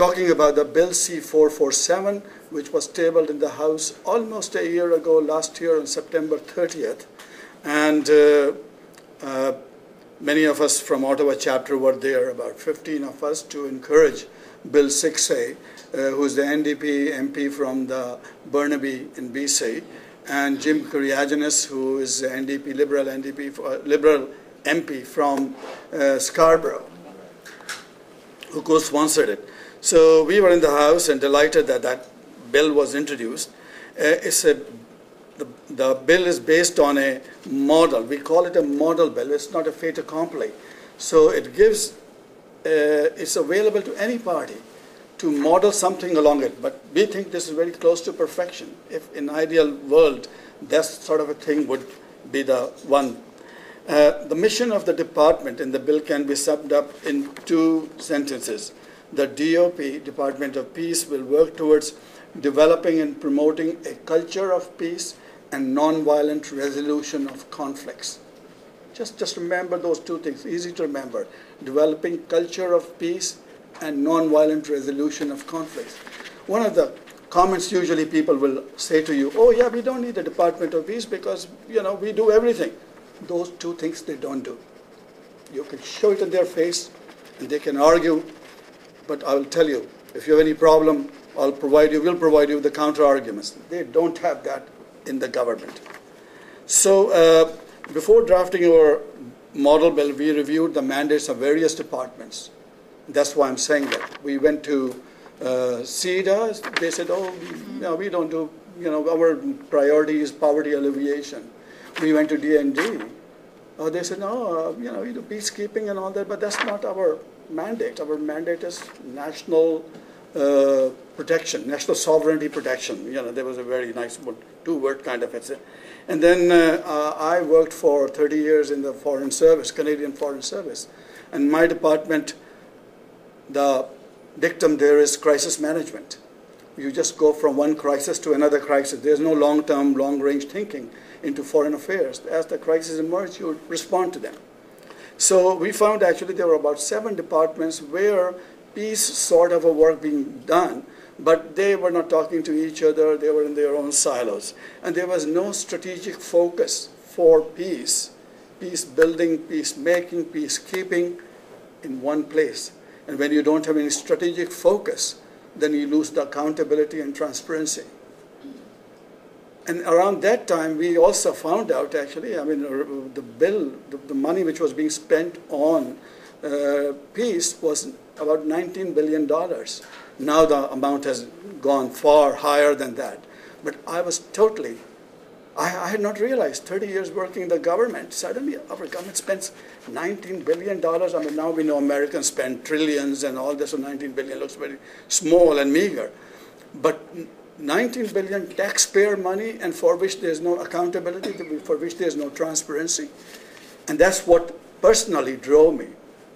talking about the Bill C447, which was tabled in the House almost a year ago, last year on September 30th. And many of us from Ottawa chapter were there, about 15 of us, to encourage Bill 6A, who's the NDP MP from the Burnaby in BC, and Jim Kuriaginis, who is NDP, Liberal MP from Scarborough, who co-sponsored it. So we were in the House and delighted that that bill was introduced. The bill is based on a model. We call it a model bill. It's not a fait accompli. So it gives, it's available to any party to model something along it. But we think this is very close to perfection. If in ideal world, that sort of a thing would be the one. The mission of the department in the bill can be summed up in 2 sentences. The DOP, Department of Peace, will work towards developing and promoting a culture of peace and nonviolent resolution of conflicts. Just remember those 2 things, easy to remember. Developing culture of peace and nonviolent resolution of conflicts. One of the comments usually people will say to you, oh yeah, we don't need a Department of Peace because, you know, we do everything. Those 2 things they don't do. You can show it in their face and they can argue, but I will tell you, if you have any problem, we'll provide you with the counter arguments. They don't have that in the government. So before drafting our model bill, we reviewed the mandates of various departments. That's why I'm saying that. We went to CEDA. They said, oh, no, we don't do, you know, our priority is poverty alleviation. We went to D&D. Oh, they said, no, you know, we do peacekeeping and all that, but that's not our mandate. Our mandate is national protection, national sovereignty protection. You know, there was a very nice 2-word kind of it. And then I worked for 30 years in the Foreign Service, Canadian Foreign Service. And my department, the dictum there is crisis management. You just go from one crisis to another crisis. There's no long-term, long-range thinking into foreign affairs. As the crises emerge, you respond to them. So we found actually there were about 7 departments where peace sort of a work being done, but they were not talking to each other. They were in their own silos. And there was no strategic focus for peace, peace building, peacemaking, peacekeeping in one place. And when you don't have any strategic focus, then you lose the accountability and transparency. And around that time, we also found out, actually, I mean, the bill, the money which was being spent on peace was about $19 billion. Now the amount has gone far higher than that. But I was totally, I had not realized, 30 years working in the government, suddenly our government spends $19 billion. I mean, now we know Americans spend trillions and all this, so 19 billion looks very small and meager. But 19 billion taxpayer money, and for which there's no accountability, for which there's no transparency. And that's what personally drove me,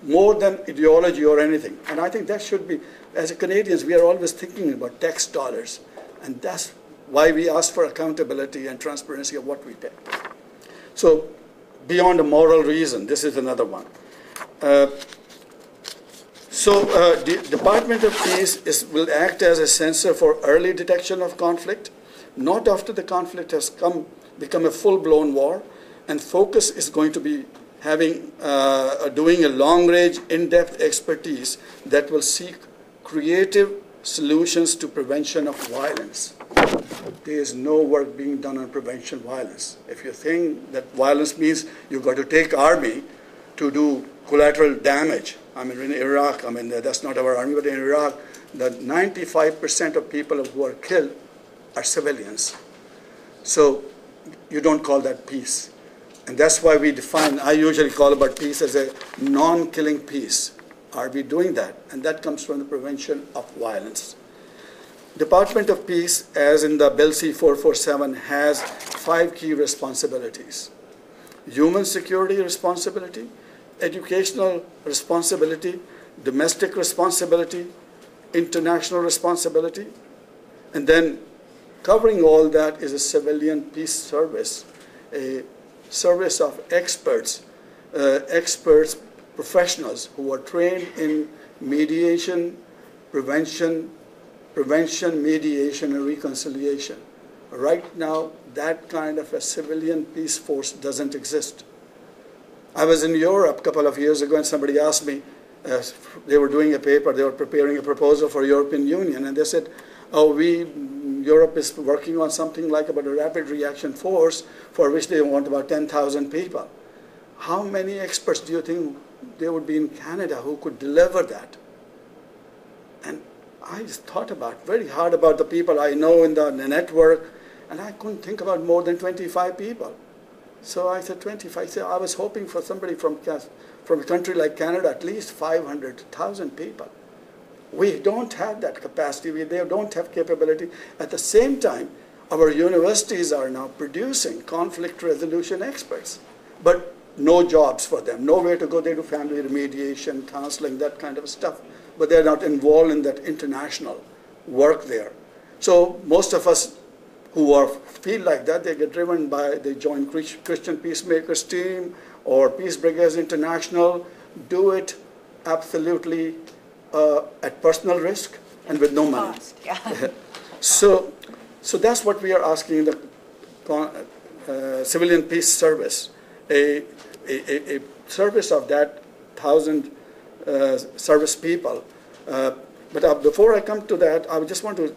more than ideology or anything. And I think that should be, as Canadians, we are always thinking about tax dollars. And that's why we ask for accountability and transparency of what we take. So beyond a moral reason, this is another one. The Department of Peace will act as a sensor for early detection of conflict, not after the conflict has become a full-blown war, and focus is going to be doing a long-range, in-depth expertise that will seek creative solutions to prevention of violence. There is no work being done on prevention of violence. If you think that violence means you've got to take army to do collateral damage, I mean, in Iraq, I mean, that's not our army, but in Iraq, the 95% of people who are killed are civilians. So you don't call that peace. And that's why we define, I usually call about peace as a non-killing peace. Are we doing that? And that comes from the prevention of violence. Department of Peace, as in the Bill C447, has 5 key responsibilities. Human security responsibility, educational responsibility, domestic responsibility, international responsibility, and then covering all that is a civilian peace service, a service of experts, professionals who are trained in mediation, prevention, mediation, and reconciliation. Right now, that kind of a civilian peace force doesn't exist. I was in Europe a couple of years ago, and somebody asked me, they were doing a paper, they were preparing a proposal for European Union, and they said, oh, Europe is working on something like about a rapid reaction force for which they want about 10,000 people. How many experts do you think there would be in Canada who could deliver that? And I just thought very hard about the people I know in the network, and I couldn't think about more than 25 people. So I said 25. So I was hoping for somebody from a country like Canada, at least 500,000 people. We don't have that capacity. They don't have capability. At the same time, our universities are now producing conflict resolution experts, but no jobs for them, nowhere to go. They do family remediation, counseling, that kind of stuff, but they're not involved in that international work there. So most of us who feel like that, they get driven by, they join Christian Peacemakers team or Peace Brigades International, do it absolutely at personal risk and with no money. Cost, yeah. So that's what we are asking the civilian peace service, a service of that 1,000 service people. But before I come to that, I just want to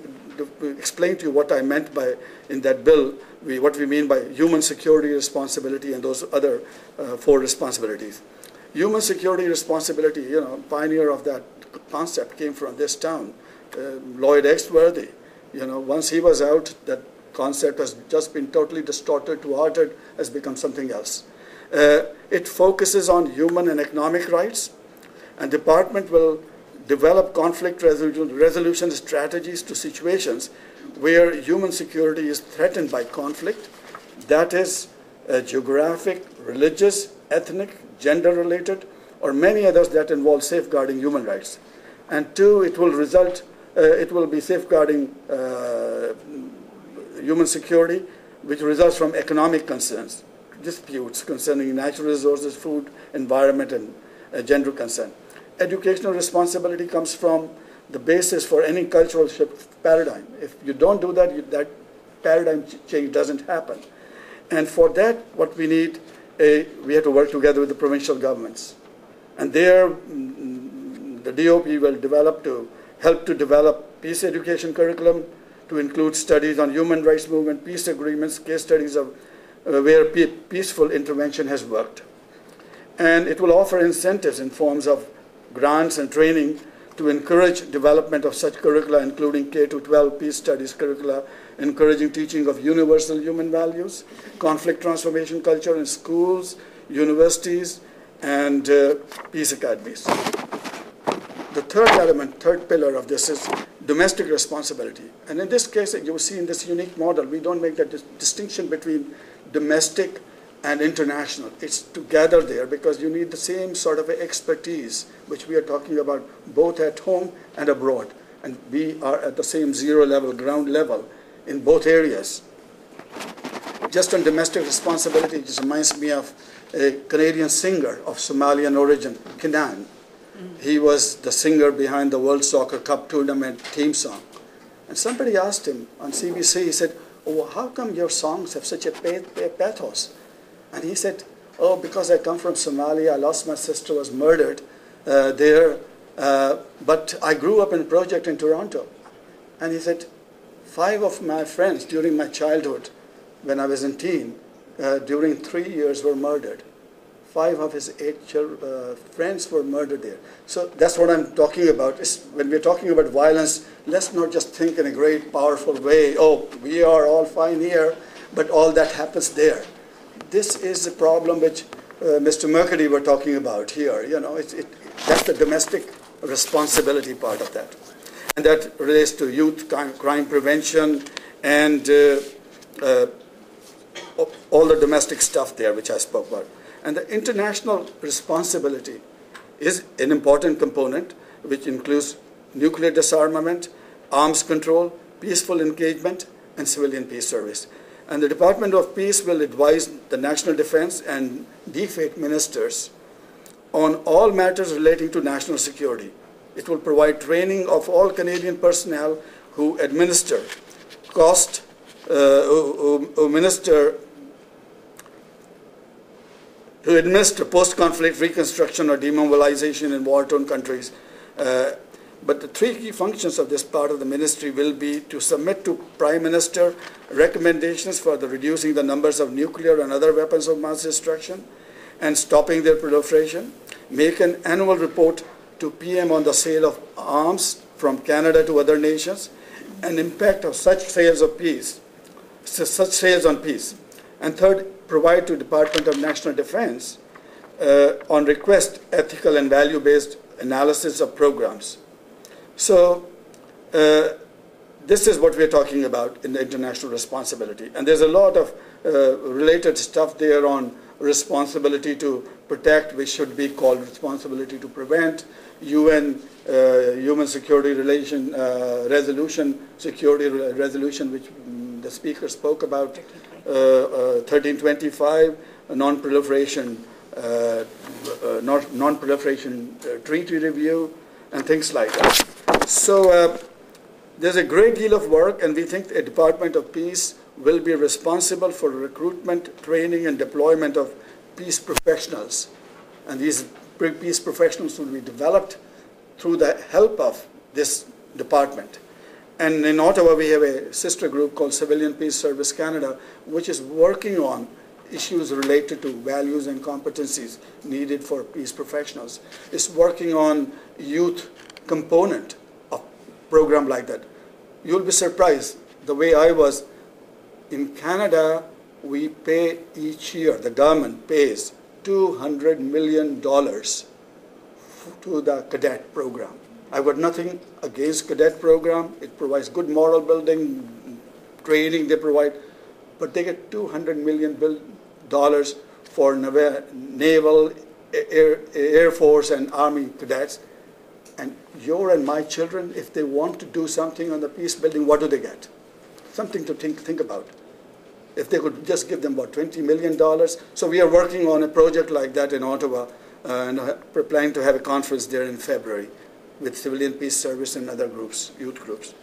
explain to you what I meant by, in that bill, what we mean by human security responsibility and those other 4 responsibilities. Human security responsibility, pioneer of that concept came from this town, Lloyd Exworthy. Once he was out, that concept has just been totally distorted, altered, has become something else. It focuses on human and economic rights, and the department will develop conflict resolution strategies to situations where human security is threatened by conflict, that is geographic, religious, ethnic, gender-related, or many others that involve safeguarding human rights. And 2, it will be safeguarding human security, which results from economic concerns, disputes concerning natural resources, food, environment, and gender consent. Educational responsibility comes from the basis for any cultural shift paradigm. If you don't do that, that paradigm change doesn't happen. And for that, what we need, we have to work together with the provincial governments. And there, the DOP will help to develop peace education curriculum to include studies on human rights movement, peace agreements, case studies of where peaceful intervention has worked. And it will offer incentives in forms of grants and training to encourage development of such curricula, including K-12 peace studies curricula, encouraging teaching of universal human values, conflict transformation culture in schools, universities, and peace academies. The third element, third pillar of this is domestic responsibility. And in this case, you will see in this unique model, we don't make that distinction between domestic and international. It's together there because you need the same sort of expertise, which we are talking about both at home and abroad. And we are at the same zero level, ground level in both areas. Just on domestic responsibility, it reminds me of a Canadian singer of Somalian origin, Kinan. He was the singer behind the World Soccer Cup tournament theme song. And somebody asked him on CBC, he said, oh, how come your songs have such a pathos? And he said, oh, because I come from Somalia, I lost my sister, was murdered there, but I grew up in a project in Toronto. And he said, 5 of my friends during my childhood, when I was in teen, during 3 years were murdered. 5 of his 8 friends were murdered there. So that's what I'm talking about. When we're talking about violence, let's not just think in a great, powerful way, oh, we are all fine here, but all that happens there. This is a problem which Mr. Mercady were talking about here. That's the domestic responsibility part of that. And that relates to youth crime prevention and all the domestic stuff there, which I spoke about. And the international responsibility is an important component, which includes nuclear disarmament, arms control, peaceful engagement, and civilian peace service. And the Department of Peace will advise the National Defense and DFATE ministers on all matters relating to national security, It will provide training of all Canadian personnel who administer post-conflict reconstruction or demobilization in war-torn countries. But the three key functions of this part of the ministry will be to submit to Prime Minister recommendations for reducing the numbers of nuclear and other weapons of mass destruction and stopping their proliferation, make an annual report to PM on the sale of arms from Canada to other nations, and impact of such sales on peace. And third, provide to Department of National Defense on request ethical and value-based analysis of programs. So this is what we're talking about in the international responsibility. And there's a lot of related stuff there on responsibility to protect, which should be called responsibility to prevent, UN Human Security Resolution, which the speaker spoke about, 1325, non-proliferation treaty review, and things like that. So there's a great deal of work, and we think the Department of Peace will be responsible for recruitment, training, and deployment of peace professionals. And these peace professionals will be developed through the help of this department. And in Ottawa, we have a sister group called Civilian Peace Service Canada, which is working on issues related to values and competencies needed for peace professionals. It's working on youth component of program like that. You'll be surprised the way I was. In Canada, we pay each year, the government pays $200 million to the cadet program. I've got nothing against cadet program. It provides good moral building, training they provide, but they get $200 million for naval, Air Force, and Army cadets. And your and my children, if they want to do something on the peace building, what do they get? Something to think about. If they could just give them about $20 million. So we are working on a project like that in Ottawa, and we're planning to have a conference there in February with Civilian Peace Service and other groups, youth groups.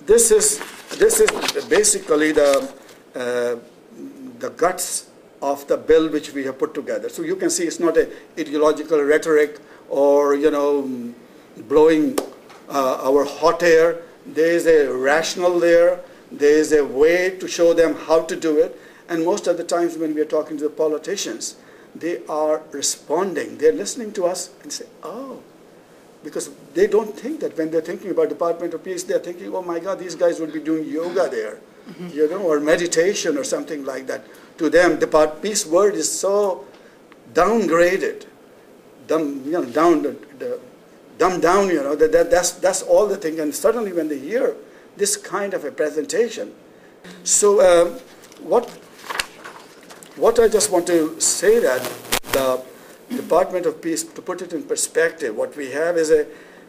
This is basically the guts of the bill which we have put together. So you can see it's not an ideological rhetoric or blowing our hot air. There is a rationale there. There is a way to show them how to do it. And most of the times when we are talking to the politicians, they are responding. They're listening to us and say, oh, because they don't think that when they're thinking about Department of Peace, they're thinking, oh my God, these guys would be doing yoga there, or meditation or something like that. To them, the peace word is so downgraded, dumbed down, that's all the thing. And suddenly when they hear this kind of a presentation, so what I just want to say that the Department of Peace, to put it in perspective, what we have is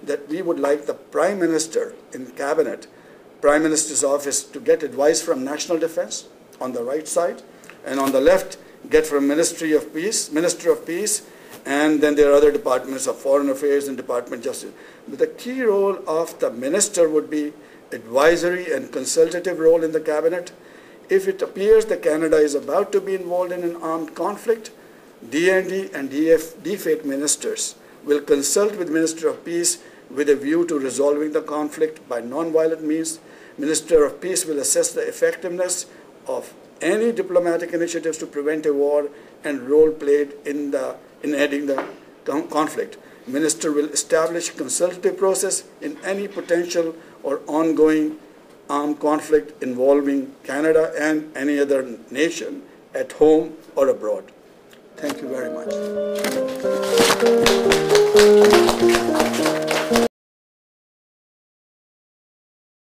that we would like the Prime Minister in Cabinet, Prime Minister's office, to get advice from National Defense on the right side, and on the left, get from Minister of Peace, and then there are other departments of Foreign Affairs and Department of Justice. But the key role of the Minister would be advisory and consultative role in the Cabinet. If it appears that Canada is about to be involved in an armed conflict, DND and DFAT ministers will consult with Minister of Peace with a view to resolving the conflict by non-violent means. Minister of Peace will assess the effectiveness of any diplomatic initiatives to prevent a war and role played in ending the conflict. Minister will establish consultative process in any potential or ongoing armed conflict involving Canada and any other nation at home or abroad. Thank you very much.